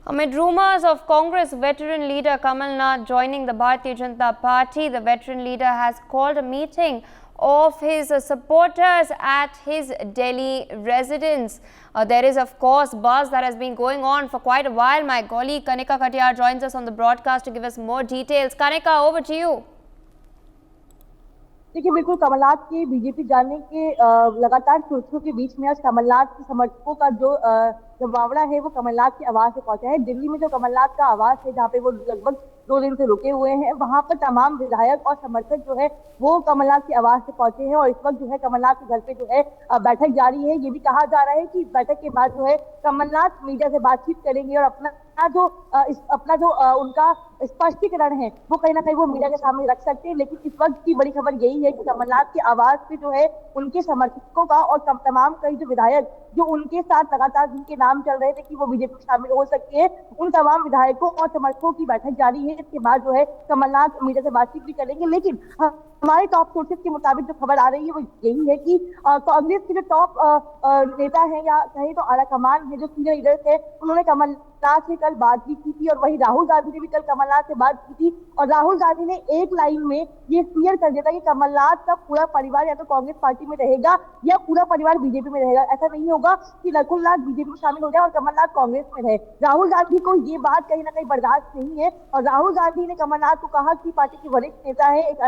Amid rumors of Congress veteran leader Kamal Nath joining the Bharatiya Janata Party, the veteran leader has called a meeting of his supporters at his Delhi residence. There is, of course, buzz that has been going on for quite a while. My colleague Kanika Katiyar joins us on the broadcast to give us more details. Kanika, over to you. देखिए, बिल्कुल कमलनाथ के BJP जाने के लगातार सुर्खियों के बीच में आज कमलनाथ के समर्थकों का जो जमावड़ा है वो कमलनाथ के आवास से पहुंचा है। दिल्ली में जो कमलनाथ का आवास है जहाँ पे वो लगभग 2 दिन से रुके हुए हैं, वहां पर तमाम विधायक और समर्थक जो है वो कमलनाथ के आवास से पहुंचे हैं और इस वक्त जो है कमलनाथ के घर पे जो है बैठक जारी है। ये भी कहा जा रहा है कि बैठक के बाद जो है कमलनाथ मीडिया से बातचीत करेंगे और अपना जो उनका स्पष्टीकरण है वो कहीं ना कहीं वो मीडिया के सामने रख सकते हैं। लेकिन इस वक्त की बड़ी खबर यही है कि कमलनाथ के आवास पे जो है उनके समर्थकों का और तमाम कई जो विधायक जो उनके साथ लगातार जिनके नाम चल रहे थे कि वो बीजेपी में शामिल हो सकते हैं, उन तमाम विधायकों और समर्थकों की बैठक जारी है। इसके बाद जो है कमलनाथ मीडिया से बातचीत भी करेंगे। लेकिन हमारे टॉप सोर्सेज के मुताबिक जो खबर आ रही है वो यही है कि कांग्रेस के जो टॉप नेता है या कहें तो आला कमान है, जो सीनियर लीडर्स है, उन्होंने कमलनाथ से कल बात भी की थी और वही राहुल गांधी ने भी कल कमलनाथ से बात की थी और राहुल गांधी ने एक लाइन में ये क्लियर कर दिया था कि कमलनाथ का पूरा परिवार या तो कांग्रेस पार्टी में रहेगा या पूरा परिवार बीजेपी में रहेगा। ऐसा नहीं होगा कि नकुलनाथ बीजेपी में शामिल हो जाए और कमलनाथ कांग्रेस में रहे। राहुल गांधी को ये बात कहीं ना कहीं बर्दाश्त नहीं है और राहुल गांधी ने कमलनाथ को कहा कि पार्टी के वरिष्ठ नेता है, एक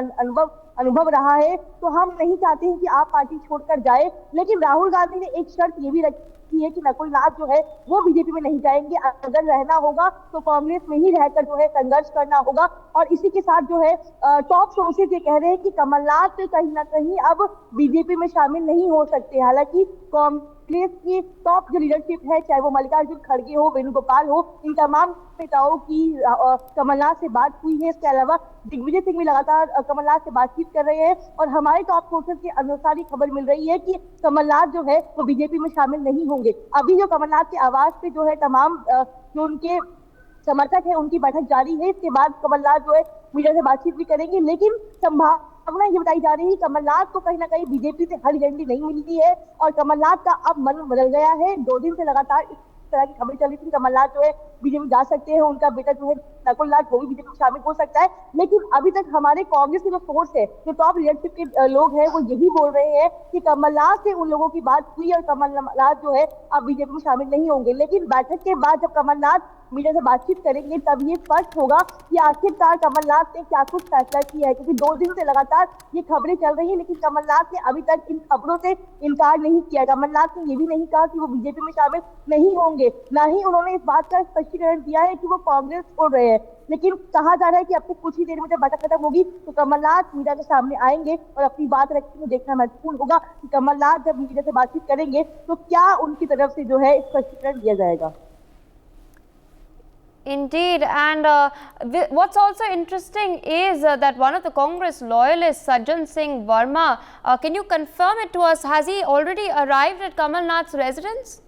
अनुभव रहा है, तो हम नहीं चाहते हैं कि आप पार्टी छोड़कर जाए। लेकिन राहुल गांधी ने एक शर्त ये भी रखी है कि नकुलनाथ जो है वो बीजेपी में नहीं जाएंगे, अगर रहना होगा तो कांग्रेस में ही रहकर जो है संघर्ष करना होगा। और इसी के साथ जो है टॉप सोर्सेज ये कह रहे हैं कि कमलनाथ कहीं ना कहीं अब बीजेपी में शामिल नहीं हो सकते। हालांकि कांग्रेस की टॉप जो लीडरशिप है, चाहे वो मल्लिकार्जुन खड़गे हो, वेणुगोपाल हो, इन तमाम नेताओं की कमलनाथ से बात हुई है। इसके अलावा दिग्विजय सिंह भी लगातार कमलनाथ से बातचीत कर रहे हैं और हमारे टॉप सोर्सेज के अनुसार ही खबर मिल रही है कि कमलनाथ जो है वो बीजेपी में शामिल नहीं होंगे। अभी जो कमलनाथ के आवास पे जो है तमाम जो उनके समर्थक है उनकी बैठक जारी है। इसके बाद कमलनाथ जो है मीडिया से बातचीत भी करेंगे। लेकिन संभावना ये बताई जा रही है कमलनाथ को कहीं ना कहीं बीजेपी से हरी झंडी नहीं मिलती है और कमलनाथ का अब मन बदल गया है। 2 दिन से लगातार इस तरह की खबरें चल रही थी कमलनाथ जो है बीजेपी जा सकते हैं, उनका बेटा जो है नकुलनाथ वो भी बीजेपी में शामिल हो सकता है। लेकिन अभी तक हमारे कांग्रेस के जो सोर्स है, जो टॉप लीडरशिप के लोग हैं, वो यही बोल रहे हैं कि कमलनाथ से उन लोगों की बात हुई और कमलनाथ जो है अब बीजेपी में शामिल नहीं होंगे। लेकिन बैठक के बाद जब कमलनाथ मीडिया से बातचीत करेंगे तब ये स्पष्ट होगा कि आखिरकार कमलनाथ ने क्या कुछ फैसला किया है, क्योंकि 2 दिन से लगातार ये खबरें चल रही है लेकिन कमलनाथ ने अभी तक इन खबरों से इनकार नहीं किया। कमलनाथ ने ये भी नहीं कहा कि वो बीजेपी में शामिल नहीं होंगे, ना ही उन्होंने इस बात का स्पष्टीकरण दिया है कि वो कांग्रेस छोड़ रहे हैं। लेकिन कहा जा रहा है कि अब तक कुछ ही देर में जब बैठक खत्म होगी तो कमलनाथ मीडिया के सामने आएंगे और अपनी बात रखेंगे। देखना महत्वपूर्ण होगा कि कमलनाथ जब मीडिया से बातचीत करेंगे तो क्या उनकी तरफ से जो है स्पष्टीकरण दिया जाएगा। Indeed, and what's also interesting is that one of the Congress loyalists, Sajjan Singh Verma, can you confirm it to us? Has he already arrived at Kamal Nath's residence?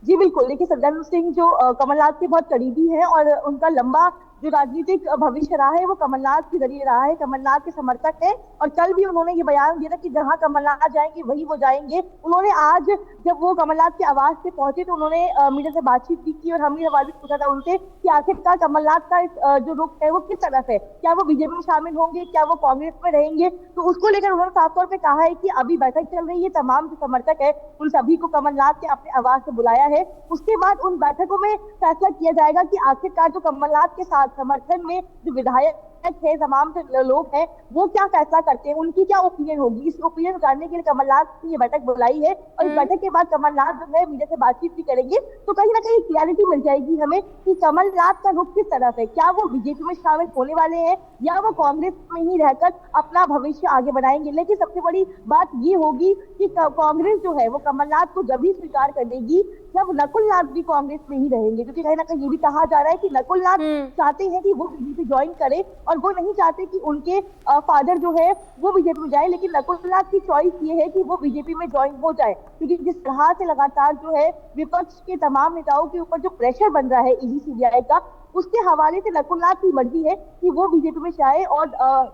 जी बिल्कुल, देखिए सज्जन सिंह जो कमलनाथ के बहुत करीबी हैं और उनका लंबा जो राजनीतिक भविष्य रहा है वो कमलनाथ के जरिए रहा है, कमलनाथ के समर्थक है और कल भी उन्होंने ये बयान दिया था कि जहां कमलनाथ जाएंगे वही वो जाएंगे। उन्होंने आज जब वो कमलनाथ के आवास से पहुंचे तो उन्होंने मीडिया से बातचीत भी की और हमने सवाल भी पूछा था उनसे कि आखिरकार कमलनाथ का जो रुख है वो किस तरफ है, क्या वो बीजेपी में शामिल होंगे, क्या वो कांग्रेस में रहेंगे। तो उसको लेकर उन्होंने साफ तौर पर कहा है कि अभी बैठक चल रही है, तमाम जो समर्थक है उन सभी को कमलनाथ ने अपने आवास से बुलाया है। उसके बाद उन बैठकों में फैसला किया जाएगा कि आखिरकार जो कमलनाथ के साथ समर्थन में जो विधायक है, तमाम जो लोग हैं, वो क्या फैसला करते हैं, उनकी क्या ओपिनियन होगी। इस ओपिनियन जानने के लिए कमलनाथ ने ये बैठक बुलाई है और इस बैठक के बाद कमलनाथ जो है मीडिया से बातचीत भी करेंगे तो कहीं ना कहीं क्लैरिटी मिल जाएगी हमें कि कमलनाथ का रुख किस तरफ है, क्या वो बीजेपी में शामिल होने वाले हैं या वो कांग्रेस में ही रहकर अपना भविष्य आगे बढ़ाएंगे। लेकिन सबसे बड़ी बात ये होगी कि कांग्रेस जो है वो कमलनाथ को जब ही स्वीकार कर देगी जब नकुलनाथ भी कांग्रेस में ही रहेंगे, क्योंकि कहीं ना कहीं ये भी कहा जा रहा है कि नकुलनाथ चाहते हैं कि वो बीजेपी ज्वाइन करे और वो नहीं चाहते कि उनके फादर जो है वो बीजेपी में जाए। लेकिन नकुलनाथ की चॉइस ये है कि वो बीजेपी में ज्वाइन हो जाए, क्योंकि जिस तरह से लगातार जो है विपक्ष के तमाम नेताओं के ऊपर जो प्रेशर बन रहा है ईडी सीबीआई का, उसके हवाले से नकुलनाथ की मर्जी है कि वो बीजेपी में जाए और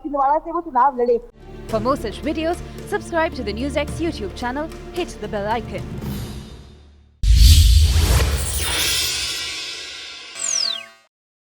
छिंदवाड़ा से वो चुनाव लड़े। For more such videos, subscribe to the NewsX YouTube channel, hit the bell icon.